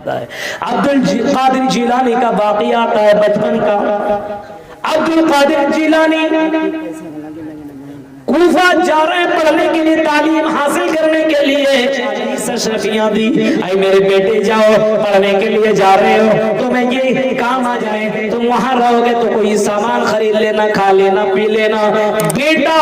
آتا ہے۔ عبد القادر جیلانی کا واقعہ آتا ہے بچپن کا۔ عبد القادر جیلانی کوفہ جا رہے ہیں پڑھنے کے لیے، تعلیم حاصل کرنے کے لیے۔ 40 اشرفیاں دی، اے میرے بیٹے جاؤ پڑھنے کے لیے جا رہے ہو، تمہیں یہ کام آ جائے، تم وہاں رہو گے تو کوئی سامان خرید لینا، کھا لینا، پی لینا۔ بیٹا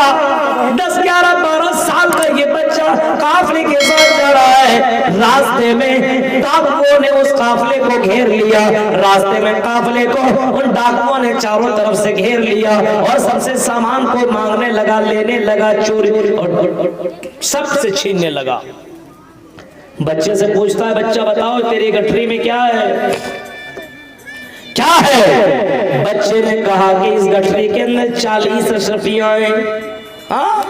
10 11 12 سال کا یہ بچہ قافلے کے ساتھ جا رہا ہے۔ راستے میں ڈاکوؤں نے اس قافلے کو گھیر لیا، راستے میں قافلے کو ان ڈاکوؤں نے چاروں طرف سے گھیر لیا اور سب سے سامان کو مانگنے لگا، لینے لگا، چوری اور سب سے چھیننے لگا۔ بچے سے پوچھتا ہے، بچہ بتاؤ تیری گٹھری میں کیا ہے؟ کیا ہے؟ بچے نے کہا کہ اس گٹھری کے اندر 40 اشرفیاں ہیں۔ ہاں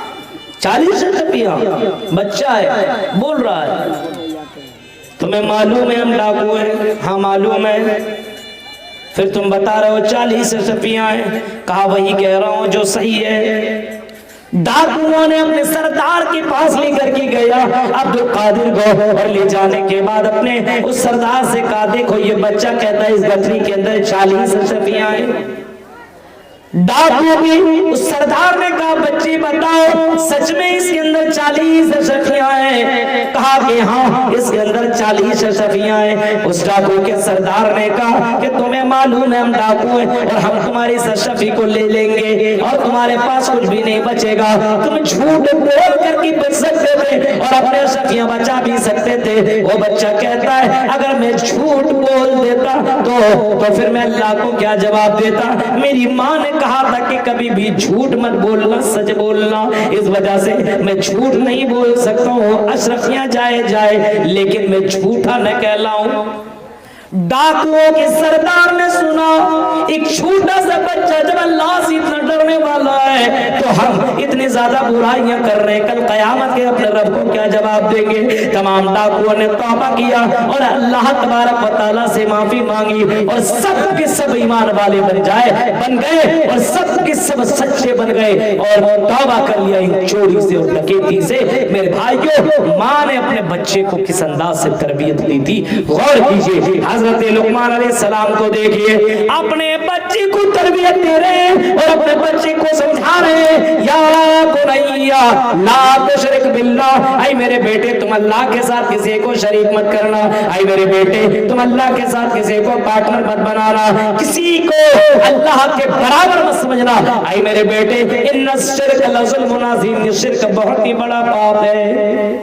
40 اشرفیاں؟ بچہ ہے بول رہا ہے۔ تمہیں معلوم ہے ہم ڈاکو ہیں؟ ہاں معلوم ہے۔ پھر تم بتا رہے ہو 40 اشرفیاں ہیں؟ کہا وہی کہہ رہا ہوں جو صحیح ہے۔ ڈاکوؤں نے اپنے سردار کے پاس لے کر کے گیا عبد القادر کو، اور لے جانے کے بعد اپنے اس سردار سے کہا دیکھو یہ بچہ کہتا ہے اس گٹھری کے اندر 40 اشرفیاں ہیں۔ ڈاکو بھی اس سردار نے کہا بچے بتاؤ سچ میں اس کے اندر 40 اشرفیاں ہیں؟ کہا کہ ہاں اس کے اندر 40 اشرفیاں ہیں۔ اس ڈاکو کے سردار نے کہا کہ تمہیں معلوم ہے ہم ڈاکو ہیں اور ہم تمہاری اس اشرفی کو لے لیں گے اور تمہارے پاس کچھ بھی نہیں بچے گا، تم جھوٹ بول کر کے بچ سکتے تھے اور اپنے اشرفیاں بچا بھی سکتے تھے۔ وہ بچہ کہتا ہے اگر میں جھوٹ بول دیتا تو پھر میں اللہ کو کیا جواب دیتا؟ میری ماں نے کہا تھا کہ کبھی بھی جھوٹ مت بولنا، سچ بولنا، اس وجہ سے میں جھوٹ نہیں بول سکتا ہوں۔ اشرفیاں جائے لیکن میں جھوٹا نہ کہلاؤں۔ ڈاکوؤں کے سردار نے سنا ایک چھوٹا سا بچہ جب اللہ سے اتنا ڈرنے والا ہے تو ہم اتنی زیادہ برائیاں کر رہے ہیں، کل قیامت کے اپنے رب کو کیا جواب دیں گے؟ تمام ڈاکوؤں نے توبہ کیا اور اللہ تبارک و تعالیٰ سے معافی مانگی اور سب کے سب ایمان والے بن گئے اور سب کے سب سچے بن گئے اور توبہ کر لیا ان چوری سے اور ڈکیتی سے۔ میرے بھائیوں، ماں نے اپنے بچے کو کس انداز سے تربیت دی تھی، غور کیجئے۔ حضرت لقمان علیہ السلام کو دیکھئے، اپنے بچے کو تربیت دے رہے ہیں اور اپنے بچے کو سمجھا رہے ہیں یا بنیا لا تشرک باللہ، اے میرے بیٹے تم اللہ کے ساتھ کسی کو شریک مت کرنا، اے میرے بیٹے تم اللہ کے ساتھ کسی کو پارٹنر مت بنانا، کسی کو اللہ کے برابر مت سمجھنا، اے میرے بیٹے ان الشرک لظلم عظیم، شرک بہت ہی بڑا پاپ ہے۔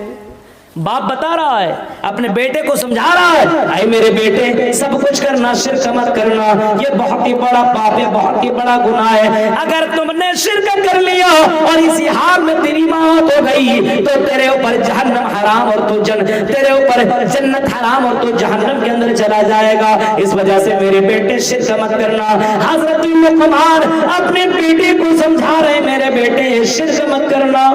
باپ بتا رہا ہے، اپنے بیٹے کو سمجھا رہا ہے، اے میرے بیٹے سب کچھ کرنا، شرک مت کرنا، یہ بہت ہی بڑا پاپ ہے، بہت ہی بڑا گناہ ہے۔ اگر تم نے شرک کر لیا اور اسی حال میں تیری موت ہو گئی تو تیرے اوپر جہنم حرام اور تو تیرے اوپر جنت حرام اور تو جہنم کے اندر چلا جائے گا۔ اس وجہ سے میرے بیٹے شرک مت کرنا۔ حضرت لقمان اپنے بیٹے کو سمجھا رہے، میرے بیٹے شرک مت کرنا۔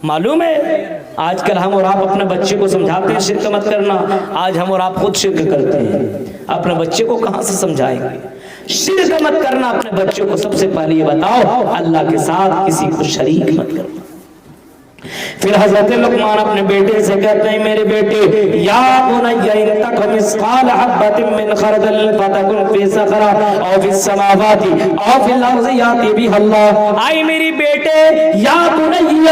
معلوم ہے آج کل ہم اور آپ اپنے بچے کو سمجھاتے ہیں شرک مت کرنا، آج ہم اور آپ خود شرک کرتے ہیں، اپنے بچے کو کہاں سے سمجھائیں گے؟ شرک مت کرنا اپنے بچے کو سب سے پہلے یہ بتاؤ، اللہ کے ساتھ کسی کو شریک مت کرنا۔ پھر حضرت لقمان اپنے بیٹے سے کہتے ہیں میرے بیٹے یا بنی ان تک مثقال حبۃ من خردل فتکن فی صخرہ او فی السماوات او فی الارض یاتی بہ اللہ، اے میری بیٹے یا بنی،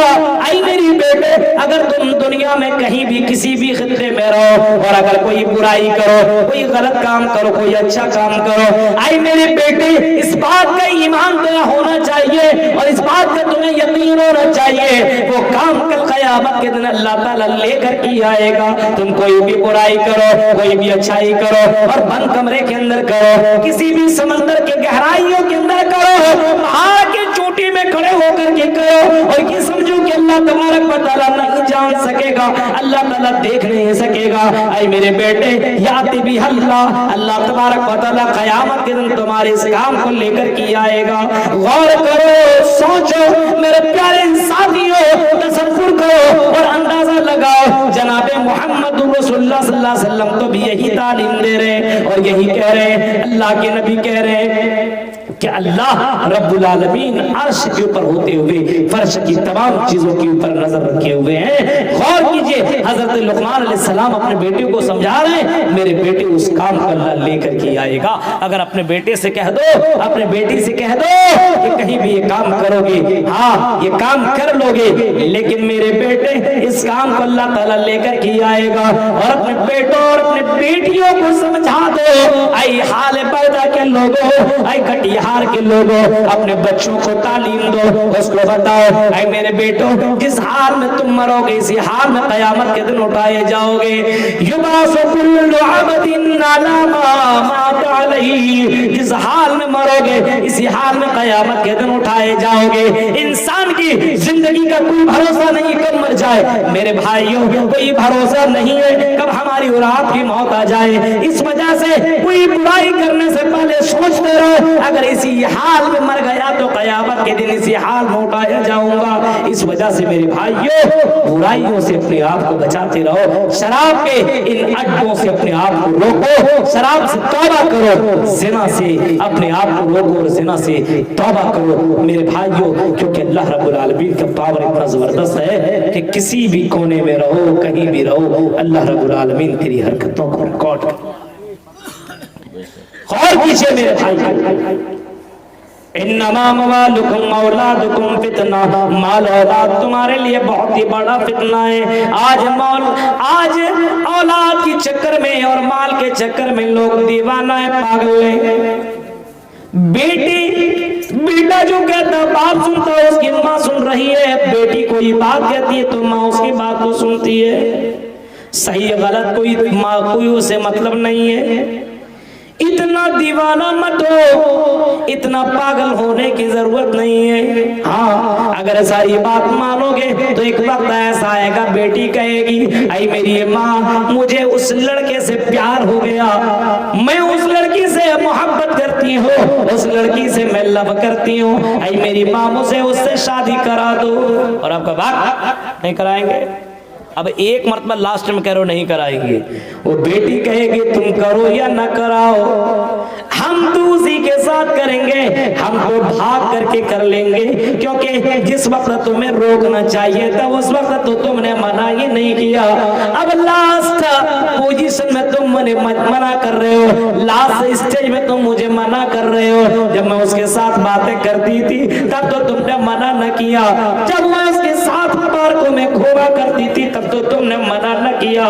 اے میری بیٹے اگر تم دنیا میں کہیں بھی کسی بھی خطے میں رہو اور اگر کوئی برائی کرو، کوئی غلط کام کرو، کوئی اچھا کام کرو، اے میرے بیٹے اس بات کا ایمان تمہیں ہونا چاہیے اور اس بات کا تمہیں یقین ہونا چاہیے وہ کام کل قیامت کے دن اللہ تعالیٰ لے کر کے آئے گا۔ تم کوئی بھی برائی کرو، کوئی بھی اچھائی کرو اور بند کمرے کے اندر کرو، کسی بھی سمندر کے گہرائیوں کے اندر کرو، پہاڑ کے چوٹی میں کھڑے ہو کر کے کرو اور یہ سمجھو کہ اللہ تبارک و تعالیٰ نہیں جان سکے گا، اللہ تعالیٰ دیکھ نہیں سکے گا، اے میرے بیٹے یاتی بھی اللہ تبارک و تعالیٰ قیامت کے دن تمہارے اس کام کو لے کر کے آئے گا۔ غور کرو، سوچو میرے پیارے ساتھیوں، تصور کرو اور اندازہ لگاؤ، جناب محمد رسول اللہ صلی اللہ علیہ وسلم تو بھی یہی تعلیم دے رہے اور یہی کہہ رہے، اللہ کے نبی کہہ رہے کہ اللہ رب العالمین عرش کے اوپر ہوتے ہوئے فرش کی تمام چیزوں کے اوپر نظر رکھے ہوئے ہیں. غور کیجئے, حضرت لقمان علیہ السلام اپنے بیٹے کو سمجھا رہے ہیں, میرے بیٹے اس کام کو اللہ لے کر کے آئے گا. اگر اپنے بیٹے سے کہہ دو, اپنے بیٹی سے کہہ دو کہ کہیں بھی یہ کام کرو گے, ہاں یہ کام کر لو گے, لیکن میرے بیٹے اس کام کو اللہ تعالیٰ لے کر کے آئے گا. اور اپنے بیٹوں اور اپنے بیٹیوں کو سمجھا دو, اے حال پیدا کے لوگوں, اے کٹیہار کے لوگوں, اپنے بچوں کو تعلیم دو, اس کو بتاؤ اے میرے بیٹوں جس حال میں تم مرو گے اسی حال میں قیامت کے دن اٹھائے جاؤ گے. یبعث کل عبد علی ما مات علیہ, جس حال میں مرو گے اسی حال میں قیامت کے دن اٹھائے جاؤ گے. انسان کی زندگی کا کوئی بھروسہ نہیں کب مر جائے, میرے بھائیوں کوئی بھروسہ نہیں ہے کب ہماری اولاد کی موت آ جائے. اس وجہ سے کوئی برائی کرنے سے پہلے سوچتے رہو, اگر اسی حال میں مر گیا تو قیامت کے دن اسی حال میں اٹھایا جاؤں گا. اس وجہ سے میرے بھائیوں برائیوں سے اپنے آپ کو بچاتے رہو, شراب کے ان اڈوں سے اپنے آپ کو روکو, شراب سے توبہ کرو, زنا سے اپنے آپ کو روکو اور زنا سے توبہ کرو میرے بھائیوں, کیونکہ اللہ رب العالمین کا پاور اتنا زبردست ہے کہ کسی بھی کونے میں رہو, کہیں بھی رہو, اللہ رب العالمین تیری حرکتوں کو ریکارڈ کرو. غور کیجئے میرے بھائی, انما اموالکم اولادکم فتنہ, مال اولاد تمہارے لیے بہت ہی بڑا فتنہ ہے. آج اولاد کی چکر میں اور مال کے چکر میں لوگ دیوانہ ہے, پاگل ہیں. بیٹا جو کہتا باپ سنتا ہے, اس کی ماں سن رہی ہے, بیٹی کوئی بات کہتی ہے تو ماں اس کی بات کو سنتی ہے. صحیح غلط کوئی اسے مطلب نہیں ہے. اتنا دیوانہ مت ہو, اتنا پاگل ہونے کی ضرورت نہیں ہے. ہاں اگر ساری بات مانو گے تو ایک وقت ایسا آئے گا بیٹی کہے گی اے میری ماں مجھے اس لڑکے سے پیار ہو گیا, میں اس لڑکی سے محبت کرتی ہوں, اس لڑکی سے میں لو کرتی ہوں, اے میری ماں مجھے اس سے شادی کرا دو. اور آپ کا بات نہیں کرائیں گے. اب ایک مرتبہ لاسٹ میں کہہ رہو نہیں کرائیں گے, وہ بیٹی کہے گی تم کرو یا نہ کراؤ, ہم تو اسی کے ساتھ کریں گے, ہم کو بھاگ کر کے کر لیں گے, کیونکہ جس وقت تمہیں روکنا چاہیے تھا اس وقت تو تم نے منع ہی نہیں کیا. اب لاسٹ پوزیشن میں تم مجھے منع کر رہے ہو, لاسٹ اسٹیج میں تم مجھے منع کر رہے ہو. جب میں اس کے ساتھ باتیں کرتی تھی تب تو تم نے منع نہ کیا, جب میں اس کے ساتھ پارکوں میں گھوما کرتی تھی تب تو تم نے منع نہ کیا,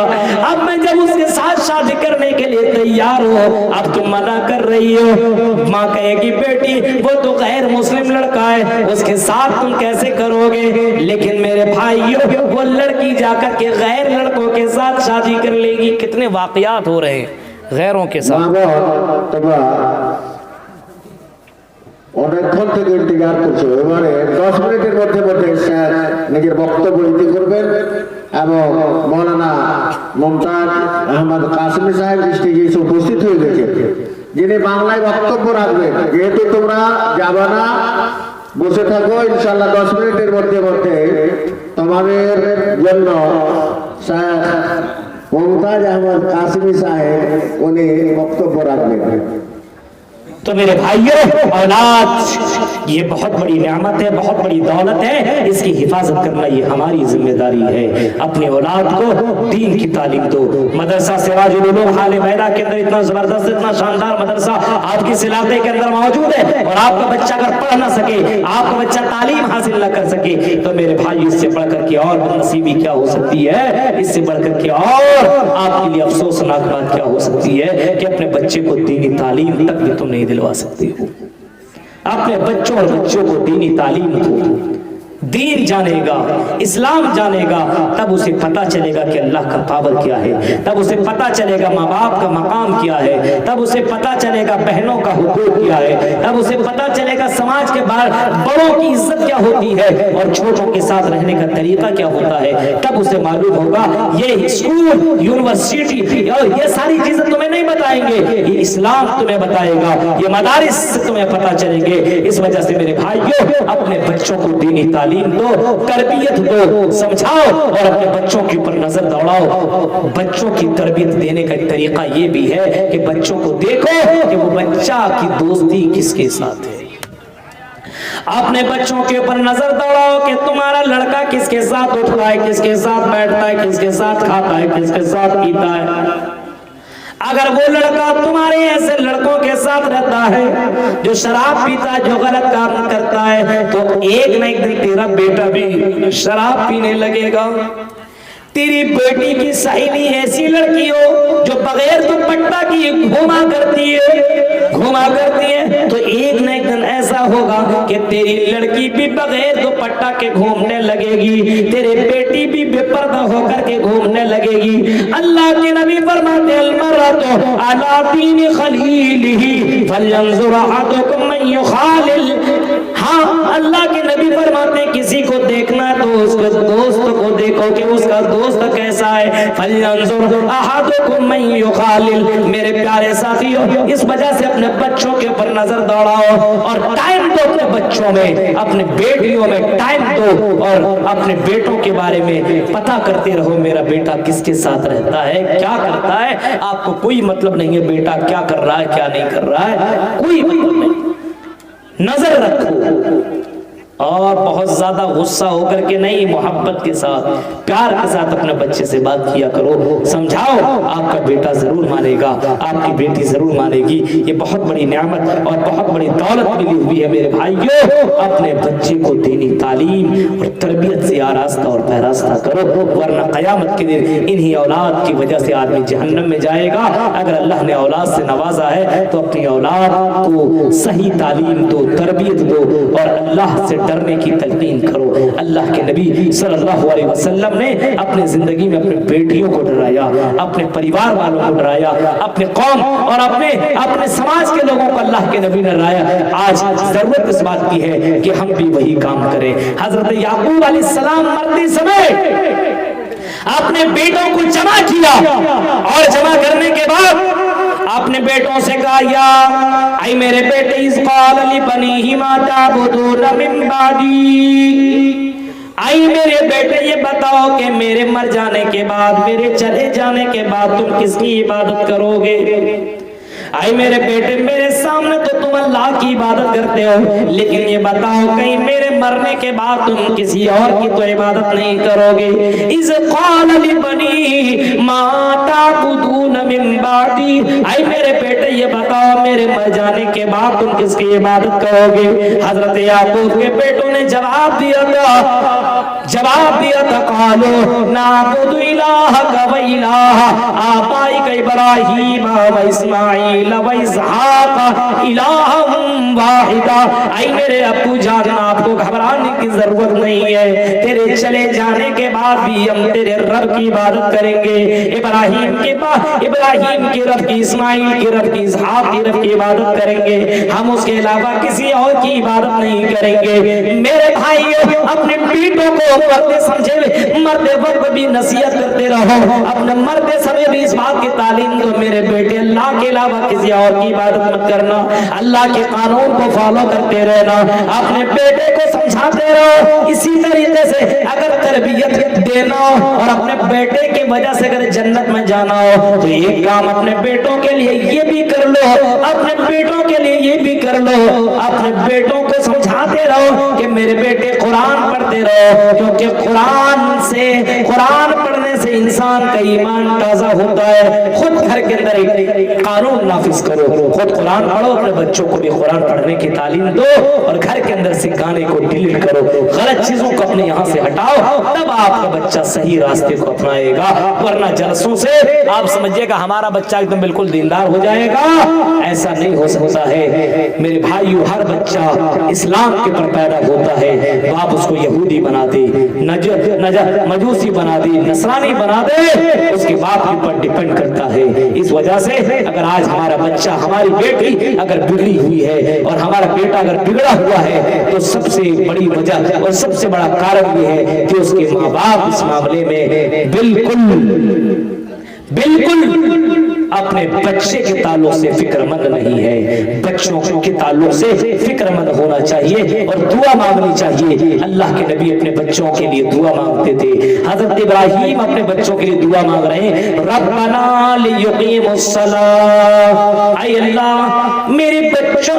اب میں جب اس کے ساتھ شادی کرنے کے لیے تیار ہوں اب تم منع کر رہی ہو. ماں کہے گی بیٹی وہ تو غیر مسلم لڑکا ہے, اس کے ساتھ تم کیسے کرو گے. لیکن میرے بھائیوں وہ لڑکی جا کر کے غیر লڑکوں کے ساتھ شادی کر لے گی. کتنے واقعات ہو رہے ہیں غیروں کے ساتھ. অনেকক্ষণ থেকে ইন্তেজার করছে, এবারে 10 মিনিটের মধ্যে মধ্যে স্যার নিজের বক্তব্য দিতে করবেন এবং মৌলানা মুমতাজ আহমদ কাসেমি সাহেব স্টেজে এসে উপস্থিত হয়ে গেছে, যিনি বাংলায় বক্তব্য রাখবেন. যেহেতু তোমরা যাবে না বসে থাকো, ইনশাআল্লাহ 10 মিনিটের মধ্যে মধ্যে তোমাদের জন্য স্যার মুমতাজ আহমদ কাসেমি সাহেব উনি বক্তব্য রাখবেন. تو میرے بھائیوں اولاد یہ بہت بڑی نعمت ہے, بہت بڑی دولت ہے, اس کی حفاظت کرنا یہ ہماری ذمہ داری ہے. اپنے اولاد کو دین کی تعلیم دو. مدرسہ سراج العلوم حال میدہ کے اندر اتنا زبردست اتنا شاندار مدرسہ آپ کی علاقے کے اندر موجود ہے, اور آپ کا بچہ اگر پڑھ نہ سکے, آپ کا بچہ تعلیم حاصل نہ کر سکے تو میرے بھائی اس سے بڑھ کر کے اور بدنصیبی کیا ہو سکتی ہے, اس سے بڑھ کر کے اور آپ کے لیے افسوسناک بات کیا ہو سکتی ہے کہ اپنے بچے کو دینی تعلیم تک بھی تم نہیں دلوا سکتی ہو. اپنے بچوں اور بچوں کو دینی تعلیم دو. دین جانے گا, اسلام جانے گا, تب اسے پتا چلے گا کہ اللہ کا پاور کیا ہے, تب اسے پتا چلے گا ماں باپ کا مقام کیا ہے, تب اسے پتا چلے گا بہنوں کا حقوق کیا ہے, تب اسے پتا چلے گا سماج کے باہر بڑوں کی عزت کیا ہوتی ہے اور چھوٹوں کے ساتھ رہنے کا طریقہ کیا ہوتا ہے. تب اسے معلوم ہوگا یہ اسکول یونیورسٹی اور یہ ساری چیزیں تمہیں نہیں بتائیں گے, یہ اسلام تمہیں بتائے گا, یہ مدارس سے تمہیں پتا چلیں گے. اس وجہ سے میرے بھائیوں اپنے بچوں کو دینی تعلیم دو, تربیت دو, سمجھاؤ اور اپنے بچوں کے اوپر نظر دوڑاؤ. بچوں کی تربیت دینے کا طریقہ یہ بھی ہے کہ بچوں کو دیکھو کہ وہ بچہ کی دوستی کس کے ساتھ ہے. اپنے بچوں کے اوپر نظر دوڑاؤ کہ تمہارا لڑکا کس کے ساتھ اٹھتا ہے, کس کے ساتھ بیٹھتا ہے, کس کے ساتھ کھاتا ہے, کس کے ساتھ پیتا ہے. اگر وہ لڑکا تمہارے ایسے لڑکوں کے ساتھ رہتا ہے جو شراب پیتا ہے, جو غلط کام کرتا ہے, تو ایک نہ ایک دن تیرا بیٹا بھی شراب پینے لگے گا. تیری بیٹی کی سہیلی ایسی لڑکی ہو جو بغیر دوپٹہ کی گھوما کرتی ہے, تو ایک نہ ایک دن ایسا ہوگا کہ تیری لڑکی بھی بغیر دوپٹہ کے گھومنے لگے گی, تیرے بیٹی بھی بے پردہ ہو کر کے گھومنے لگے گی. اللہ کے نبی فرماتے المرأۃ علی دین خلیلہ فلینظر احدکم من یخالل. ہاں, اللہ کے نبی فرماتے کسی کو دیکھنا تو اس کے دوست کو دیکھو کہ اس کا دوست کیسا ہے. فلینظر احدکم من یخالل. میرے پیارے ساتھیو, اس وجہ سے اپنے بچوں کے اوپر نظر دوڑاؤ اور ٹائم دو اپنے بچوں میں, اپنے بیٹیوں میں ٹائم دو, اور اپنے بیٹوں کے بارے میں پتہ کرتے رہو میرا بیٹا کس کے ساتھ رہتا ہے, کیا کرتا ہے. آپ کو کوئی مطلب نہیں ہے بیٹا کیا کر رہا ہے کیا نہیں کر رہا ہے, کوئی مطلب نہیں. نظر رکھو, اور بہت زیادہ غصہ ہو کر کے نہیں, محبت کے ساتھ پیار کے ساتھ اپنے بچے سے بات کیا کرو, سمجھاؤ. آپ کا بیٹا ضرور مانے گا, آپ کی بیٹی ضرور مانے گی. یہ بہت بڑی نعمت اور بہت بڑی دولت ملی ہوئی ہے میرے بھائیوں. اپنے بچے کو دینی تعلیم اور تربیت سے آراستہ اور پیراستہ کرو, ورنہ قیامت کے دن انہی اولاد کی وجہ سے آدمی جہنم میں جائے گا. اگر اللہ نے اولاد سے نوازا ہے تو اپنی اولاد کو صحیح تعلیم دو, تربیت دو, اور اللہ سے ڈرنے کی تلقین کرو. اللہ کے نبی صلی اللہ علیہ وسلم نے اپنے زندگی میں اپنے بیٹیوں کو ڈرایا, اپنے پریوار والوں کو ڈرایا, اپنے قوم اور اپنے سماج کے لوگوں کو اللہ کے نبی نے ڈرایا. آج ضرورت اس بات کی ہے کہ ہم بھی وہی کام کریں. حضرت یعقوب علیہ السلام مرتے سمے اپنے بیٹوں کو جمع کیا, اور جمع کرنے کے بعد اپنے بیٹوں سے کہا یا اے میرے بیٹے اذ قال لبنیہ ما تعبدون من بعدی, اے میرے بیٹے یہ بتاؤ کہ میرے مر جانے کے بعد, میرے چلے جانے کے بعد تم کس کی عبادت کرو گے. اے میرے بیٹے میرے سامنے تو تم اللہ کی عبادت کرتے ہو, لیکن یہ بتاؤ کہیں میرے مرنے کے بعد تم کسی اور کی تو عبادت نہیں کرو گے. اذ قال لبنیہ ما تعبدون من بعدی, اے میرے بیٹے یہ بتاؤ میرے مر جانے کے بعد تم کس کی عبادت کرو گے. حضرت یعقوب کے بیٹوں نے جواب دیا تھا قالوا نعبد الہک و الہ آبائک ابراہیم و اسماعیل و اسحاق الہا واحدا. اے میرے ابو جان آپ کو گھبرانے کی ضرورت نہیں ہے, تیرے چلے جانے کے بعد بھی ہم تیرے رب کی عبادت کریں گے. ابراہیم کے رب کی, اسماعیل کے رب کی, اسحاق کے رب کی عبادت کریں گے, ہم اس کے علاوہ کسی اور کی عبادت نہیں کریں گے. میرے بھائیو اپنے بیٹوں کو مرتے سمجھے, مرتے وقت بھی نصیحت کرتے رہو, اپنے مرتے سمے بھی اس بات کی تعلیم دو میرے بیٹے اللہ کے علاوہ کسی اور کی عبادت مت کرنا, اللہ کے قانون کو فالو کرتے رہنا, اپنے بیٹے کو سمجھاتے رہو. اسی طریقے سے اگر تربیت دینا اور اپنے بیٹے کی وجہ سے اگر جنت میں جانا ہو تو ایک کام اپنے بیٹوں کے لیے یہ بھی کر لو, اپنے بیٹوں کے لیے یہ بھی کر لو, اپنے بیٹوں کو سمجھاتے رہو کہ میرے بیٹے قرآن پڑھتے رہو, کیونکہ قرآن پڑھنے سے انسان کا ایمان تازہ ہوتا ہے. خود گھر کے اندر ایک قانون نافذ کرو, خود قرآن پڑھو, اپنے بچوں کو بھی قرآن پڑھنے کی تعلیم دو, اور گھر کے اندر سے گانے کو ڈیلیٹ کرو, غلط چیزوں کو اپنے یہاں سے ہٹاؤ, تب آپ کا بچہ صحیح راستے کو اپنائے گا. ورنہ جلسوں سے آپ سمجھیے گا ہمارا بچہ ایک دم بالکل دیندار ہو جائے گا, ایسا نہیں ہو سکتا ہے. میرے بھائیو ہر بچہ اسلام کے پر پیدا ہوتا ہے, باپ اس کو یہودی بنا دے, مجوسی بنا دے, نصرانی بنا دے, اس کے باپ کے پر ڈیپینڈ کرتا ہے. اس وجہ سے اگر آج ہمارا بچہ, ہماری بیٹی اگر بگڑی ہوئی ہے اور ہمارا بیٹا اگر بگڑا ہوا ہے تو سب سے بڑی وجہ اور سب سے بڑا کارن یہ ہے کہ اس کے ماں باپ اس معاملے میں بالکل اپنے بچے کے تعلق سے فکر مند نہیں ہے. بچوں کے تعلق سے فکر مند ہونا چاہیے اور دعا مانگنی چاہیے. اللہ کے نبی اپنے بچوں کے لیے دعا مانگتے تھے. حضرت ابراہیم اپنے بچوں کے لیے دعا مانگ رہے ہیں, ربنا لیقیموا الصلاۃ, اے اللہ میرے بچوں,